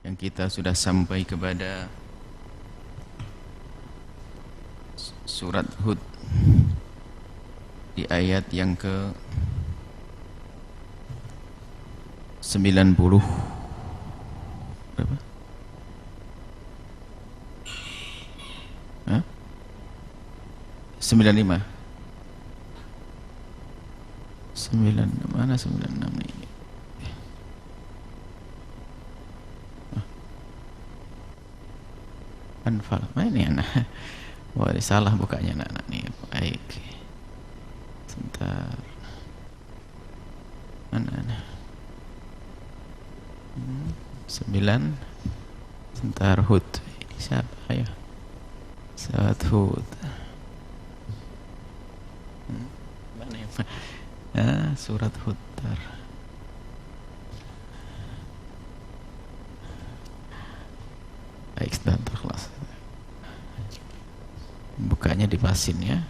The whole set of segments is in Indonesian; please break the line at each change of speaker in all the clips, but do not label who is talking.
yang kita sudah sampai kepada surat Hud di ayat yang ke 90 berapa? Hah? 95 mana 96 nih? Anfal, mana ini anak? Wah, salah bukanya anak-anak nih. Baik. Sebentar. Mana anak? 9. Sebentar, Hud. Ini siapa ya? Surat Hud. Mana ya? Surat Hud. Baik, sebentar kelas. Bukanya dipasin ya.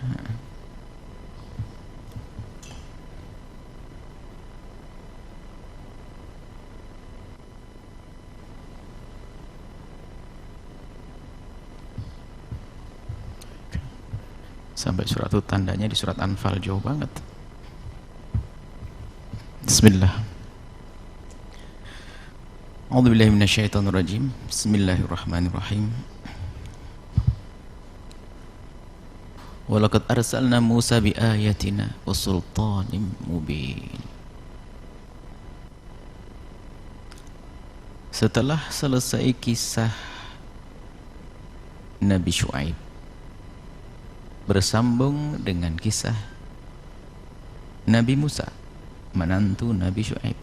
Sampai surat itu tandanya di surat Anfal jauh banget. Bismillah. A'udzubillahi minasyaitonirrajim. Bismillahirrahmanirrahim. Walaqad arsalna Musa biayatina wa sultanin mubin. Setelah selesai kisah Nabi Syuaib, bersambung dengan kisah Nabi Musa, menantu Nabi Syuaib.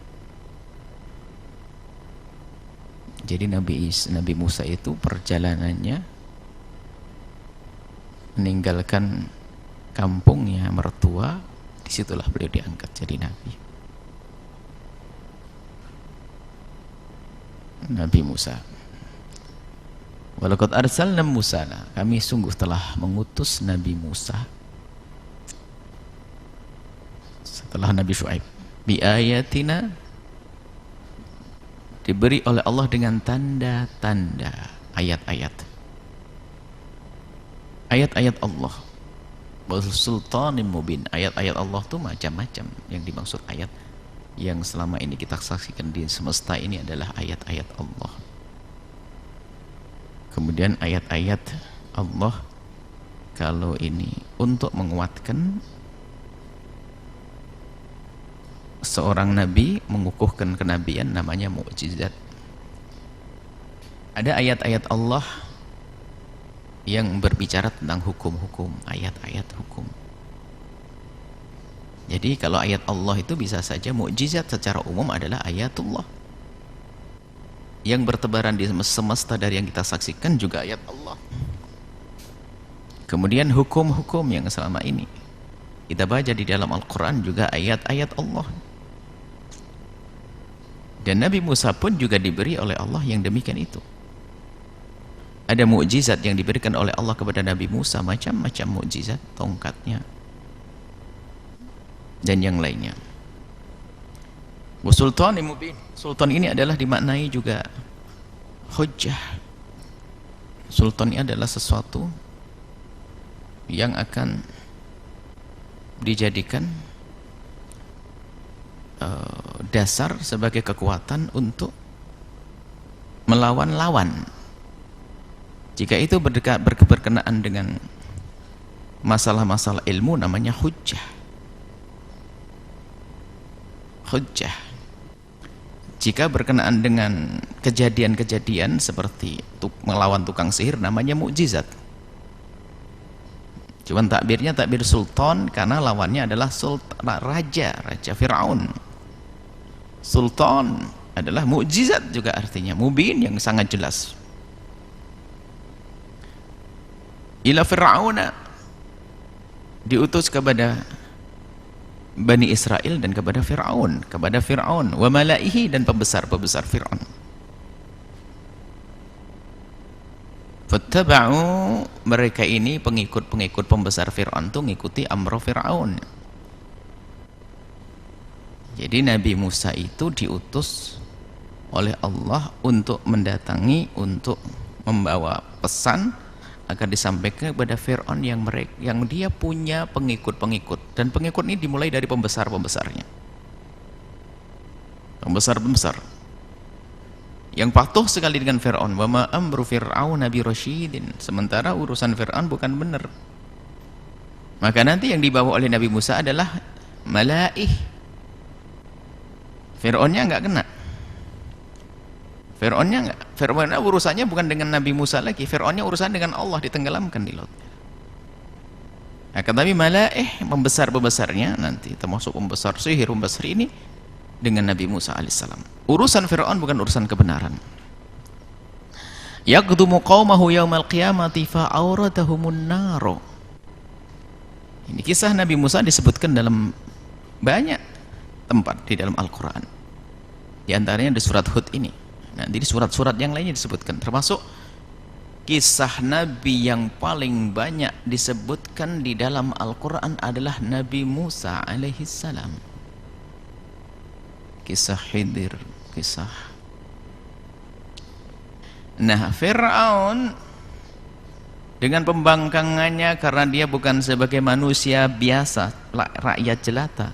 Jadi Nabi Musa itu perjalanannya meninggalkan kampungnya mertua, disitulah beliau diangkat jadi Nabi Musa. Walaqad arsalna Musa, kami sungguh telah mengutus Nabi Musa setelah Nabi Syuaib, bi ayatina, diberi oleh Allah dengan tanda-tanda, ayat-ayat Allah, sultanin mubin. Ayat-ayat Allah itu macam-macam. Yang dimaksud ayat yang selama ini kita saksikan di semesta ini adalah ayat-ayat Allah. Kemudian ayat-ayat Allah kalau ini untuk menguatkan seorang nabi, mengukuhkan kenabian, namanya mukjizat. Ada ayat-ayat Allah yang berbicara tentang hukum-hukum, ayat-ayat hukum. Jadi kalau ayat Allah itu bisa saja mukjizat secara umum adalah ayatullah. Yang bertebaran di semesta dari yang kita saksikan juga ayat Allah. Kemudian hukum-hukum yang selama ini kita baca di dalam Al-Quran juga ayat-ayat Allah. Dan Nabi Musa pun juga diberi oleh Allah yang demikian itu. Ada mukjizat yang diberikan oleh Allah kepada Nabi Musa, macam-macam mukjizat, tongkatnya dan yang lainnya. Sultanin mubin. Sultan ini adalah dimaknai juga hujjah. Sultan ini adalah sesuatu yang akan dijadikan dasar sebagai kekuatan untuk melawan lawan. Jika itu berkenaan dengan masalah-masalah ilmu, namanya hujjah. Hujjah. Jika berkenaan dengan kejadian-kejadian seperti melawan tukang sihir, namanya mukjizat. Cuman takbirnya takbir sultan karena lawannya adalah raja Fir'aun. Sultan adalah mukjizat juga artinya, mubin yang sangat jelas. Ila Fir'auna, diutus kepada Bani Israel dan kepada Fir'aun, wa malaihi, dan pembesar-pembesar Fir'aun. Fattaba'u, mereka ini pengikut-pengikut pembesar Fir'aun itu mengikuti amro Fir'aun. Jadi Nabi Musa itu diutus oleh Allah untuk mendatangi, untuk membawa pesan agar disampaikan kepada Fir'aun yang dia punya pengikut-pengikut, dan pengikut ini dimulai dari pembesar-pembesarnya, pembesar-pembesar yang patuh sekali dengan Fir'aun. Wa ma amru fir'aun bi rasyidin, sementara urusan Fir'aun bukan benar. Maka nanti yang dibawa oleh Nabi Musa adalah malaih. Fir'aunnya enggak kena. Fir'aunnya urusannya bukan dengan Nabi Musa lagi. Fir'aunnya urusan dengan Allah, ditenggelamkan di laut. Akan tapi malaih, pembesar-pembesarnya nanti, termasuk pembesar sihir, pembesar ini dengan Nabi Musa alaihissalam. Urusan Fir'aun bukan urusan kebenaran. Yaqdumu qaumahu yaumal qiyamati fa'auratahumun naro. Ini kisah Nabi Musa disebutkan dalam banyak tempat di dalam Al-Quran. Di antaranya di surat Hud ini. Nanti di surat-surat yang lainnya disebutkan, termasuk kisah Nabi yang paling banyak disebutkan di dalam Al-Quran adalah Nabi Musa alaihissalam. Kisah Khidir, kisah. Nah, Fir'aun dengan pembangkangannya, karena dia bukan sebagai manusia biasa, rakyat jelata.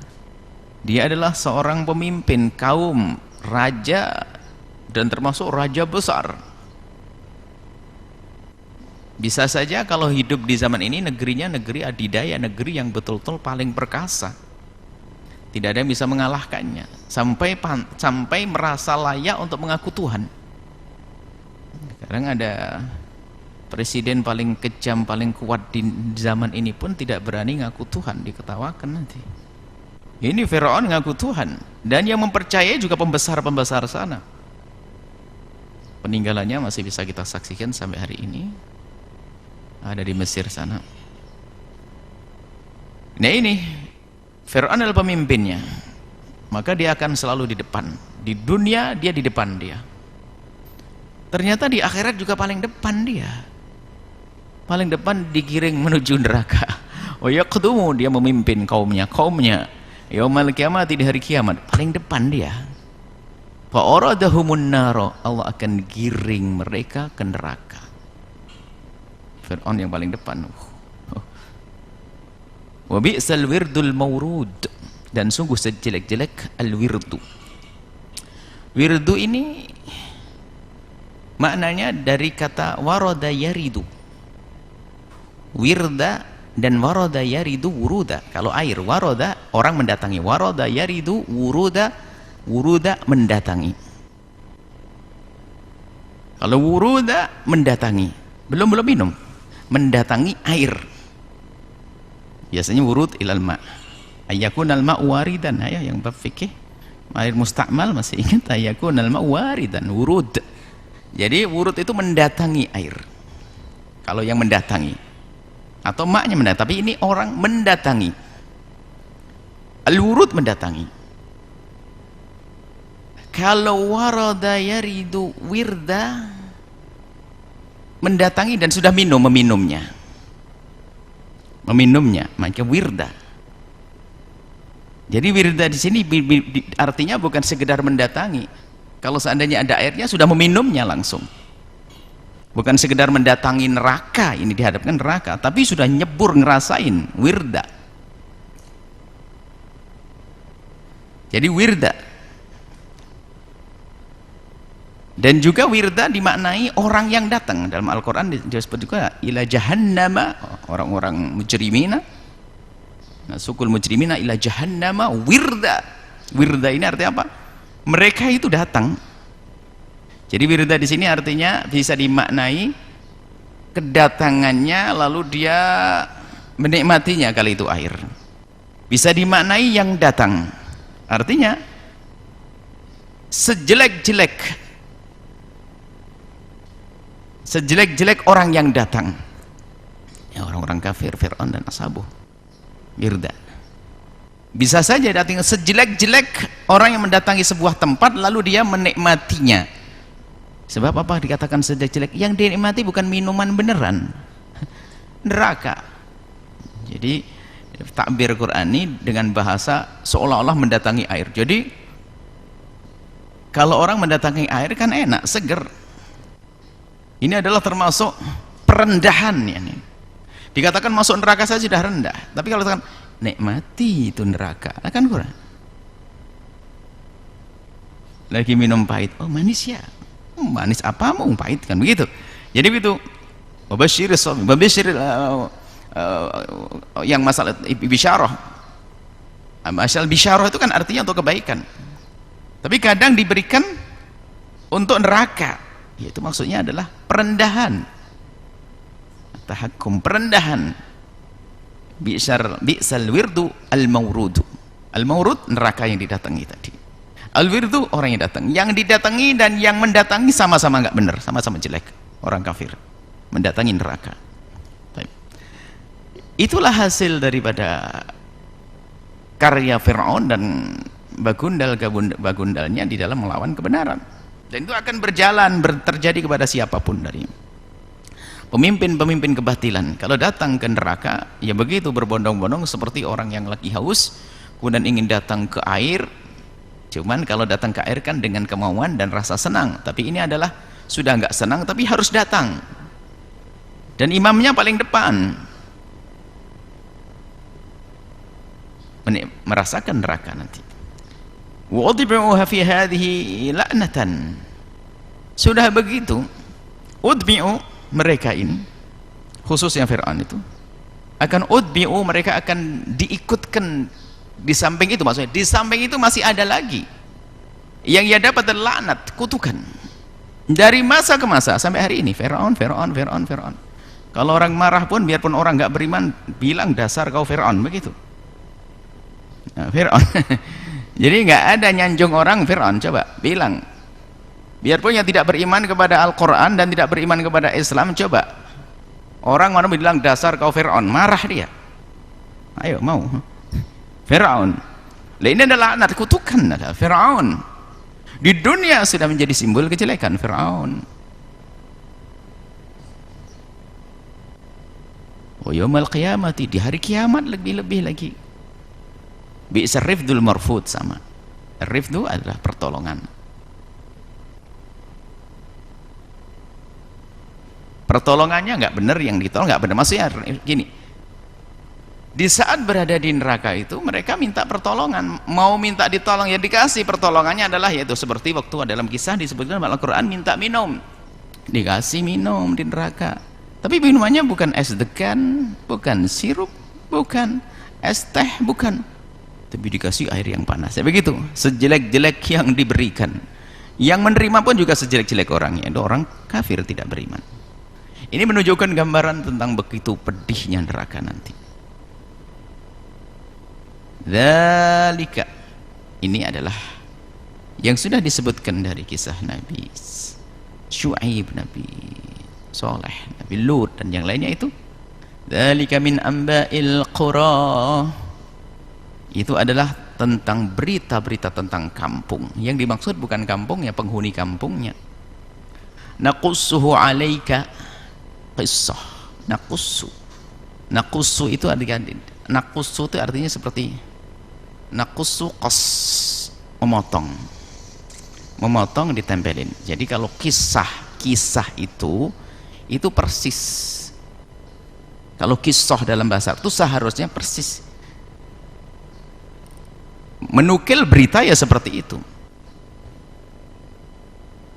Dia adalah seorang pemimpin kaum, raja, dan termasuk raja besar. Bisa saja kalau hidup di zaman ini negerinya negeri adidaya, negeri yang betul-betul paling perkasa, tidak ada yang bisa mengalahkannya, sampai merasa layak untuk mengaku Tuhan. Sekarang ada presiden paling kejam, paling kuat di zaman ini pun tidak berani ngaku Tuhan, diketawakan nanti. Ini Fir'aun ngaku Tuhan, dan yang mempercayai juga pembesar-pembesar sana. Peninggalannya masih bisa kita saksikan sampai hari ini, ada di Mesir sana. Nah, ini Fir'aun adalah pemimpinnya, maka dia akan selalu di depan. Di dunia dia di depan dia. Ternyata di akhirat juga paling depan dia. Paling depan, digiring menuju neraka. Oh ya, ketemu dia memimpin kaumnya yaumal kiamat, di hari kiamat, paling depan dia. Fa'oradahumun naro, Allah akan giring mereka ke neraka. Fir'aun yang paling depan. Wa bi'sal wirdul mawrud, dan sungguh sejelek-jelek al-wirdu. Wirdu ini maknanya dari kata warada yaridu. Wirda dan warada yaridu wuruda. Kalau air, warada orang mendatangi, warada yaridu wuruda, wuruda mendatangi. Kalau wuruda mendatangi, belum minum, mendatangi air. Biasanya wurud ilal ma, ayakunal ma waridan. Ayo yang bab fikih air mustakmal masih ingat, ayakunal ma waridan, wurud. Jadi wurud itu mendatangi air. Kalau yang mendatangi, atau maknya mendatangi, tapi ini orang mendatangi. Al-wurud mendatangi. Kalau warada yaridu wirda, mendatangi dan sudah meminumnya, maka wirda. Jadi wirda di sini artinya bukan sekedar mendatangi. Kalau seandainya ada airnya, sudah meminumnya langsung. Bukan sekedar mendatangi neraka, ini dihadapkan neraka, tapi sudah nyebur, ngerasain wirda. Jadi wirda. Dan juga wirda dimaknai orang yang datang. Dalam Al-Quran disebut juga ila jahannama, orang-orang mujrimina, sukul mujrimina ila jahannama wirda. Wirda ini artinya apa? Mereka itu datang. Jadi wirda di sini artinya bisa dimaknai kedatangannya, lalu dia menikmatinya kali itu air. Bisa dimaknai yang datang, artinya sejelek-jelek orang yang datang, ya orang-orang kafir, Fir'aun dan ashabuh, wirda. Bisa saja datang sejelek-jelek orang yang mendatangi sebuah tempat lalu dia menikmatinya. Sebab apa dikatakan sejelek-jelek? Yang dinikmati bukan minuman beneran, neraka. Jadi takbir Qur'ani dengan bahasa seolah-olah mendatangi air. Jadi Kalau orang mendatangi air kan enak, seger. Ini adalah termasuk perendahan ya nih. Dikatakan masuk neraka saja sudah rendah, tapi kalau katakan nikmati itu neraka, akan kurang. Lagi minum pahit, oh manis ya, manis apamu pahit kan begitu. Jadi begitu. Wabashir yang masalah bisyarah. Masalah bisyarah itu kan artinya untuk kebaikan. Tapi kadang diberikan untuk neraka, yaitu maksudnya adalah perendahan, tahakkum, perendahan. Bi'sal wirdu al-mawrudu. Al-mawrud neraka yang didatangi tadi. Al-wirdu orang yang didatangi dan yang mendatangi sama-sama nggak benar, sama-sama jelek. Orang kafir mendatangi neraka. Itulah hasil daripada karya Fir'aun dan bagundalnya di dalam melawan kebenaran, dan itu akan berjalan terjadi kepada siapapun dari pemimpin-pemimpin kebatilan. Kalau datang ke neraka ya begitu, berbondong-bondong seperti orang yang lagi haus kemudian ingin datang ke air. Cuman kalau datang ke air kan dengan kemauan dan rasa senang, tapi ini adalah sudah nggak senang tapi harus datang, dan imamnya paling depan, merasakan neraka nanti. Udbi'uha fi hadhihi la'natan. Sudah begitu, udbi'u, mereka ini khususnya Fir'aun itu akan udbi'u, mereka akan diikutkan di samping itu, maksudnya di samping itu masih ada lagi yang ia dapat adalah laknat, kutukan dari masa ke masa sampai hari ini. Fir'aun. Kalau orang marah pun, biarpun orang nggak beriman, bilang dasar kau Fir'aun, begitu. Nah, Fir'aun. Jadi nggak ada nyanjung orang Fir'aun, coba bilang. Biarpun yang tidak beriman kepada Al-Quran dan tidak beriman kepada Islam, coba orang mana bilang dasar kau Fir'aun, marah dia. Ayo, mau Fir'aun. Lah ini adalah laknat, kutukan adalah Fir'aun. Di dunia sudah menjadi simbol kejelekan Fir'aun. Wa yaumil qiyamati, di hari kiamat lebih-lebih lagi. Bi'sar rifdul marfud, sama. Rifdu adalah pertolongan. Pertolongannya nggak benar, yang ditolong nggak benar. Maksudnya gini, di saat berada di neraka itu mereka minta pertolongan, mau minta ditolong ya dikasih. Pertolongannya adalah yaitu seperti waktu dalam kisah disebutkan dalam Al-Quran, minta minum, dikasih minum di neraka. Tapi minumannya bukan es degan, bukan sirup, bukan es teh, bukan, tapi dikasih air yang panas. Ya begitu, sejelek-jelek yang diberikan, yang menerima pun juga sejelek-jelek orangnya, itu orang kafir tidak beriman. Ini menunjukkan gambaran tentang begitu pedihnya neraka nanti. Dzalika, ini adalah yang sudah disebutkan dari kisah Nabi Syuaib, Nabi Saleh, Nabi Lut dan yang lainnya itu. Dzalika min amba'il qura, itu adalah tentang berita-berita tentang kampung. Yang dimaksud bukan kampungnya, penghuni kampungnya. Naqussuhu 'alaika qissah. Naqussu itu artinya, naqussu itu artinya seperti naqussu qas, memotong ditempelin. Jadi kalau kisah itu persis. Kalau kisah dalam bahasa itu seharusnya persis. Menukil berita ya seperti itu.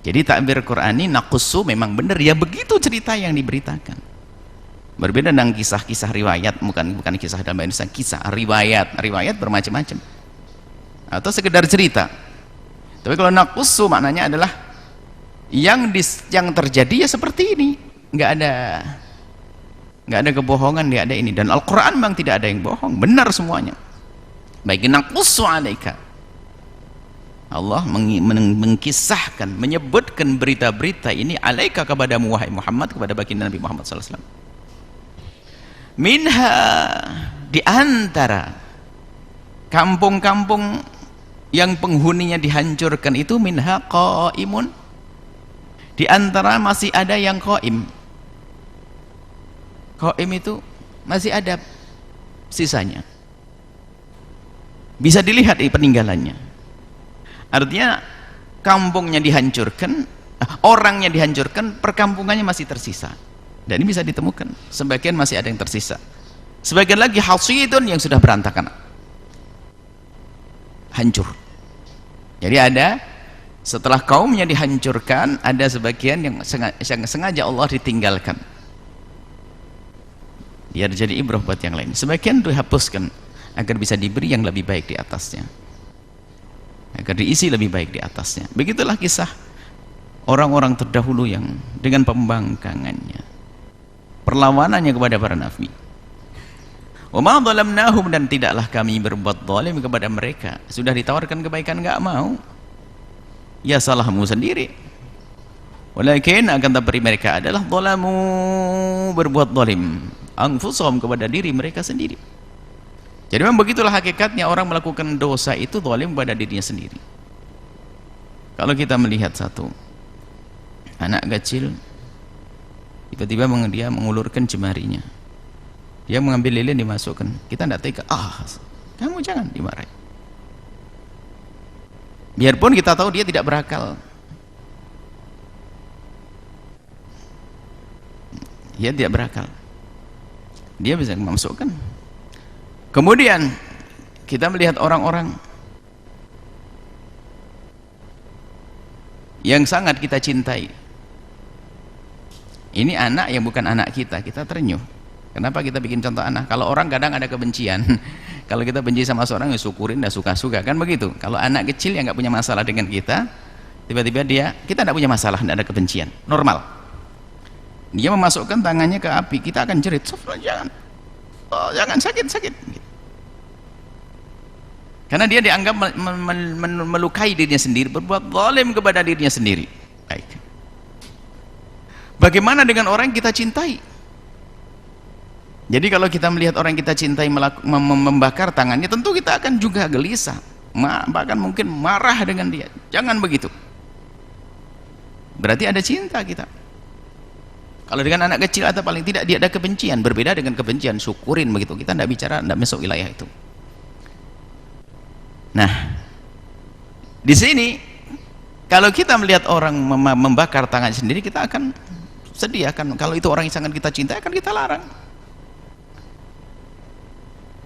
Jadi takbir Qur'ani naqussu memang benar ya begitu cerita yang diberitakan. Berbeda dengan kisah-kisah riwayat, bukan kisah dalam bahasa, kisah riwayat bermacam-macam. Atau sekedar cerita. Tapi kalau naqussu maknanya adalah yang terjadi ya seperti ini. Nggak ada kebohongan, nggak ada ini. Dan Al-Qur'an memang tidak ada yang bohong, benar semuanya. Baik, naqussu 'alaika, Allah mengkisahkan, menyebutkan berita-berita ini 'alaika, kepadamu wahai Muhammad, kepada baginda Nabi Muhammad SAW. Minha, di antara kampung-kampung yang penghuninya dihancurkan itu, minha qaimun, di antara masih ada yang qaim. Qaim itu masih ada sisanya, bisa dilihat di peninggalannya. Artinya kampungnya dihancurkan, orangnya dihancurkan, perkampungannya masih tersisa. Dan ini bisa ditemukan, sebagian masih ada yang tersisa, sebagian lagi hasidun yang sudah berantakan, hancur. Jadi ada, setelah kaumnya dihancurkan, ada sebagian yang sengaja Allah ditinggalkan, biar jadi ibrah buat yang lain. Sebagian dihapuskan agar bisa diberi yang lebih baik di atasnya, agar diisi lebih baik di atasnya. Begitulah kisah orang-orang terdahulu yang dengan pembangkangannya, perlawanannya kepada para nabi. Wa ma dhalamnahum, dan tidaklah kami berbuat zalim kepada mereka. Sudah ditawarkan kebaikan enggak mau, ya salahmu sendiri. Walakin akan tapi mereka adalah zalamu, berbuat zalim anfusahum, kepada diri mereka sendiri. Jadi memang begitulah hakikatnya, orang melakukan dosa itu zalim pada dirinya sendiri. Kalau kita melihat satu anak kecil, tiba-tiba dia mengulurkan jemarinya, dia mengambil lilin dimasukkan, kita tidak tega, kamu jangan, dimarahi. Biarpun kita tahu dia tidak berakal, dia tidak berakal, dia bisa memasukkan. Kemudian kita melihat orang-orang yang sangat kita cintai, ini anak yang bukan anak kita, kita terenyuh. Kenapa kita bikin contoh anak? Kalau orang kadang ada kebencian, kalau kita benci sama seorang, ya syukurin, dah suka-suka, kan begitu. Kalau anak kecil yang nggak punya masalah dengan kita, tiba-tiba kita tidak punya masalah, tidak ada kebencian, normal. Dia memasukkan tangannya ke api, kita akan jerit, jangan, jangan, sakit. Karena dia dianggap melukai dirinya sendiri, berbuat zalim kepada dirinya sendiri. Baik. Bagaimana dengan orang yang kita cintai? Jadi kalau kita melihat orang yang kita cintai membakar tangannya, tentu kita akan juga gelisah, bahkan mungkin marah dengan dia. Jangan begitu. Berarti ada cinta kita. Kalau dengan anak kecil atau paling tidak dia ada kebencian, berbeda dengan kebencian, syukurin begitu. Kita tidak bicara, tidak masuk wilayah itu. Nah, di sini kalau kita melihat orang membakar tangan sendiri, kita akan sedih, kalau itu orang yang sangat kita cintai, akan kita larang.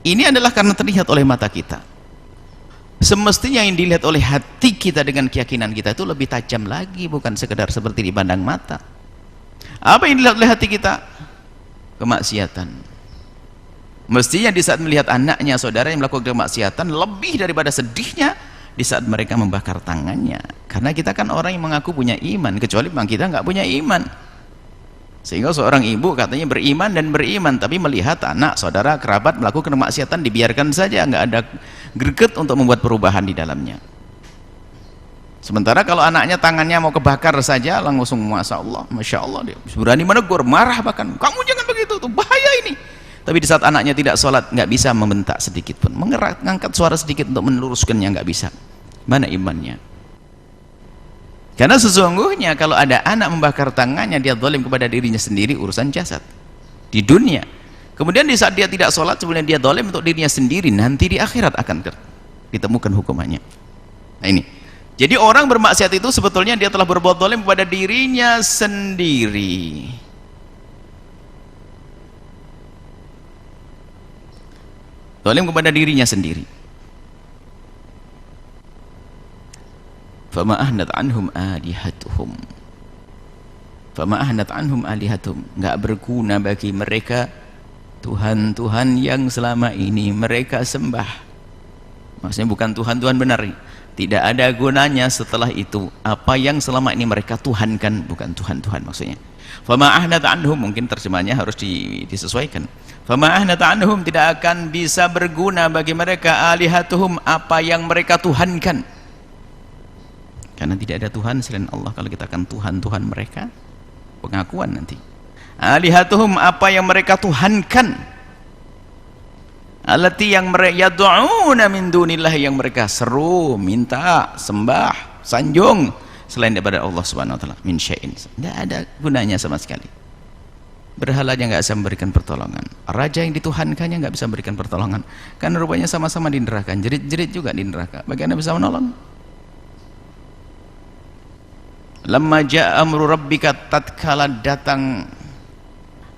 Ini adalah karena terlihat oleh mata kita. Semestinya yang dilihat oleh hati kita dengan keyakinan kita itu lebih tajam lagi, bukan sekedar seperti dipandang mata. Apa yang dilihat oleh hati kita? Kemaksiatan. Mestinya di saat melihat anaknya, saudara yang melakukan kemaksiatan, lebih daripada sedihnya di saat mereka membakar tangannya. Karena kita kan orang yang mengaku punya iman, kecuali memang kita nggak punya iman. Sehingga seorang ibu katanya beriman dan beriman, tapi melihat anak, saudara, kerabat melakukan kemaksiatan, dibiarkan saja, nggak ada greget untuk membuat perubahan di dalamnya. Sementara kalau anaknya tangannya mau kebakar saja, langsung masya Allah, dia berani menegur, marah bahkan, kamu jangan begitu, tuh bahaya ini. Tapi di saat anaknya tidak sholat, nggak bisa membentak sedikit pun, mengangkat suara sedikit untuk meluruskannya, nggak bisa. Mana imannya? Karena sesungguhnya kalau ada anak membakar tangannya, dia zalim kepada dirinya sendiri, urusan jasad di dunia. Kemudian di saat dia tidak sholat, sebenarnya dia zalim untuk dirinya sendiri, nanti di akhirat akan ditemukan hukumannya. Nah ini, jadi orang bermaksiat itu sebetulnya dia telah berbuat zalim kepada dirinya sendiri. Zalim kepada dirinya sendiri. Fama ahnat anhum alihatuhum, fama ahnat anhum alihatuhum, nggak berguna bagi mereka Tuhan-Tuhan yang selama ini mereka sembah. Maksudnya bukan Tuhan-Tuhan benar, tidak ada gunanya setelah itu. Apa yang selama ini mereka tuhankan, bukan Tuhan-Tuhan maksudnya. Fama ahnat anhum, mungkin terjemahnya harus disesuaikan. Fama ahnat anhum, tidak akan bisa berguna bagi mereka alihatuhum, apa yang mereka tuhankan. Karena tidak ada Tuhan selain Allah. Kalau kita akan Tuhan-Tuhan mereka, pengakuan nanti. Alihatuhum, apa yang mereka tuhankan. Allati, yang mereka yad'una min dunillah, yang mereka seru, minta, sembah, sanjung selain daripada Allah Subhanahu wa taala, min syai'in. Tidak ada gunanya sama sekali. Berhalanya nggak bisa memberikan pertolongan. Raja yang dituhankannya nggak bisa memberikan pertolongan. Karena rupanya sama-sama di neraka, jerit-jerit juga di neraka. Bagaimana bisa menolong? lamma jaa amru rabbika, tatkala datang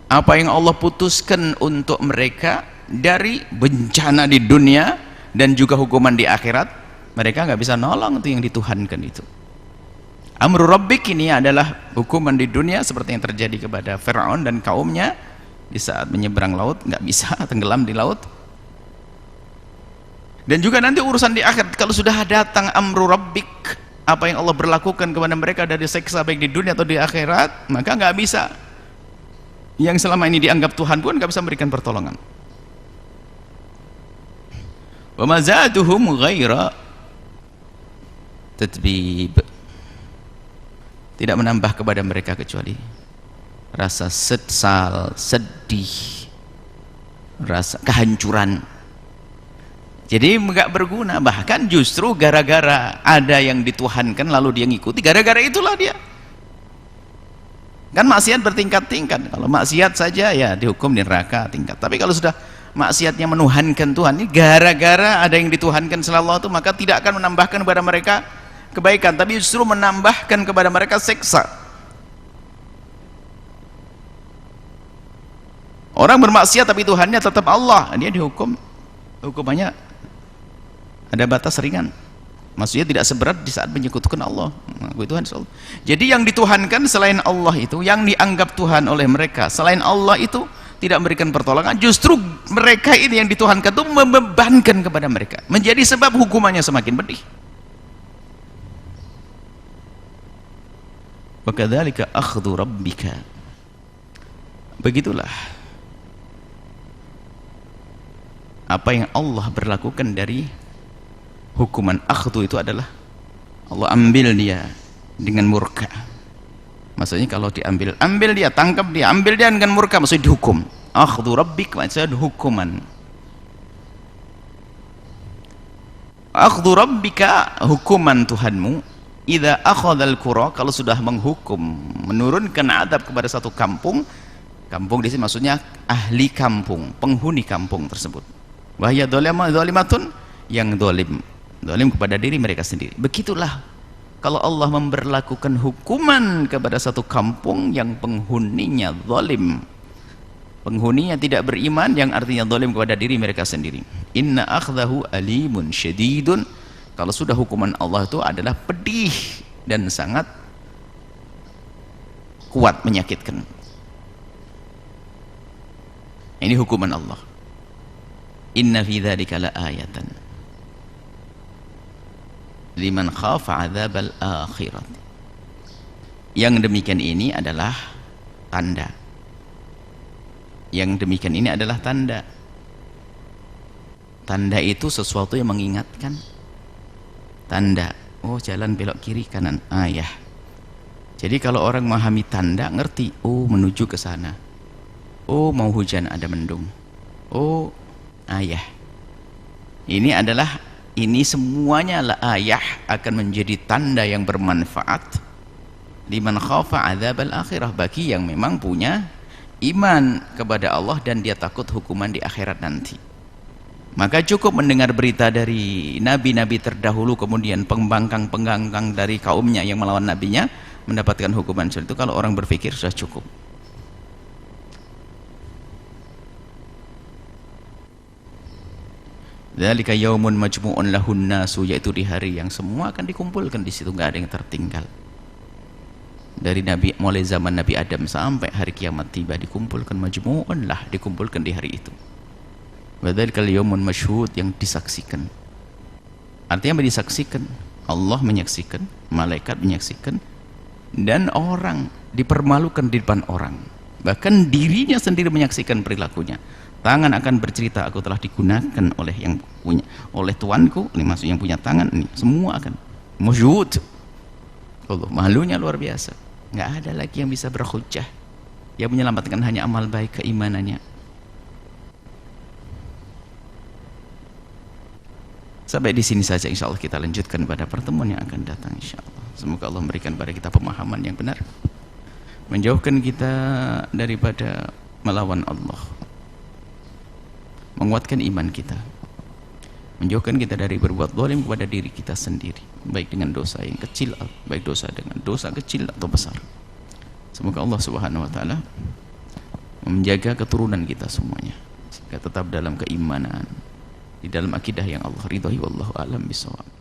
apa yang Allah putuskan untuk mereka dari bencana di dunia dan juga hukuman di akhirat, mereka nggak bisa nolong itu yang dituhankan itu. Amru rabbik ini adalah hukuman di dunia seperti yang terjadi kepada Fir'aun dan kaumnya di saat menyeberang laut, nggak bisa, tenggelam di laut. Dan juga nanti urusan di akhirat, kalau sudah datang amru rabbik, apa yang Allah berlakukan kepada mereka dari siksa baik di dunia atau di akhirat, maka nggak bisa, yang selama ini dianggap Tuhan pun nggak bisa memberikan pertolongan. Wa ma zaduhum ghaira tatbib, tidak menambah kepada mereka kecuali rasa sesal, sedih, rasa kehancuran. Jadi nggak berguna, bahkan justru gara-gara ada yang dituhankan lalu dia ngikuti, gara-gara itulah dia kan maksiat bertingkat-tingkat. Kalau maksiat saja ya dihukum di neraka tingkat, tapi kalau sudah maksiatnya menuhankan Tuhan, ini gara-gara ada yang dituhankan selain Allah itu, maka tidak akan menambahkan kepada mereka kebaikan, tapi justru menambahkan kepada mereka siksa. Orang bermaksiat tapi Tuhannya tetap Allah, dia dihukum, hukumannya ada batas ringan, maksudnya tidak seberat di saat menyekutukan Allah. Tuhan. Jadi yang dituhankan selain Allah itu, yang dianggap Tuhan oleh mereka selain Allah itu tidak memberikan pertolongan, justru mereka ini yang dituhankan itu membebankan kepada mereka, menjadi sebab hukumannya semakin pedih. Wa kadzalika akhdhu rabbika, begitulah apa yang Allah berlakukan dari hukuman. Akhdhu itu adalah Allah ambil dia dengan murka, maksudnya kalau diambil, ambil dia, tangkap dia, ambil dia dengan murka, maksudnya dihukum. Akhdhu rabbik maksudnya hukuman. Akhdhu rabbika, hukuman Tuhanmu. Idza akhadhal qura, kalau sudah menghukum, menurunkan adab kepada satu kampung. Kampung di sini maksudnya ahli kampung, penghuni kampung tersebut. Wahya dzalimatun, yang zalim kepada diri mereka sendiri. Begitulah kalau Allah memberlakukan hukuman kepada satu kampung yang penghuninya zalim, penghuninya tidak beriman, yang artinya zalim kepada diri mereka sendiri. Inna akhdahu alimun syadidun, kalau sudah hukuman Allah itu adalah pedih dan sangat kuat, menyakitkan. Ini hukuman Allah. Inna fi dzalika laayatan liman khafa adzabal akhirat. Yang demikian ini adalah tanda. Yang demikian ini adalah tanda. Tanda itu sesuatu yang mengingatkan. Tanda, oh jalan belok kiri kanan, ayah. Jadi kalau orang memahami tanda, ngerti, oh menuju ke sana, oh mau hujan ada mendung, oh ayah. Ini semuanya lah ayah, akan menjadi tanda yang bermanfaat liman khafa adzabal akhirah, bagi yang memang punya iman kepada Allah dan dia takut hukuman di akhirat nanti. Maka cukup mendengar berita dari nabi-nabi terdahulu, kemudian pembangkang-pembangkang dari kaumnya yang melawan nabinya mendapatkan hukuman seperti itu. Kalau orang berpikir sudah cukup. Dzalika yaumun majmu'un lahun nasu, yaitu di hari yang semua akan dikumpulkan di situ, nggak ada yang tertinggal. Dari nabi, mulai zaman Nabi Adam sampai hari kiamat tiba, dikumpulkan, majmu'un lah, dikumpulkan di hari itu. Dzalikal yaumun masyhud, yang disaksikan. Artinya disaksikan, Allah menyaksikan, malaikat menyaksikan, dan orang dipermalukan di depan orang. Bahkan dirinya sendiri menyaksikan perilakunya. Tangan akan bercerita, aku telah digunakan oleh yang punya, oleh Tuanku, ini maksud yang punya tangan, ini semua akan masyhud. Allah, malunya luar biasa. Nggak ada lagi yang bisa berhujjah. Yang menyelamatkan hanya amal baik, keimanannya. Sampai di sini saja, insya Allah kita lanjutkan pada pertemuan yang akan datang, insya Allah. Semoga Allah memberikan pada kita pemahaman yang benar, menjauhkan kita daripada melawan Allah, menguatkan iman kita, menjauhkan kita dari berbuat zalim kepada diri kita sendiri, baik dengan dosa yang kecil, baik dosa dengan dosa kecil atau besar. Semoga Allah Subhanahu wa taala menjaga keturunan kita semuanya sehingga tetap dalam keimanan, di dalam akidah yang Allah ridhoi. Wallahu a'lam bishawab.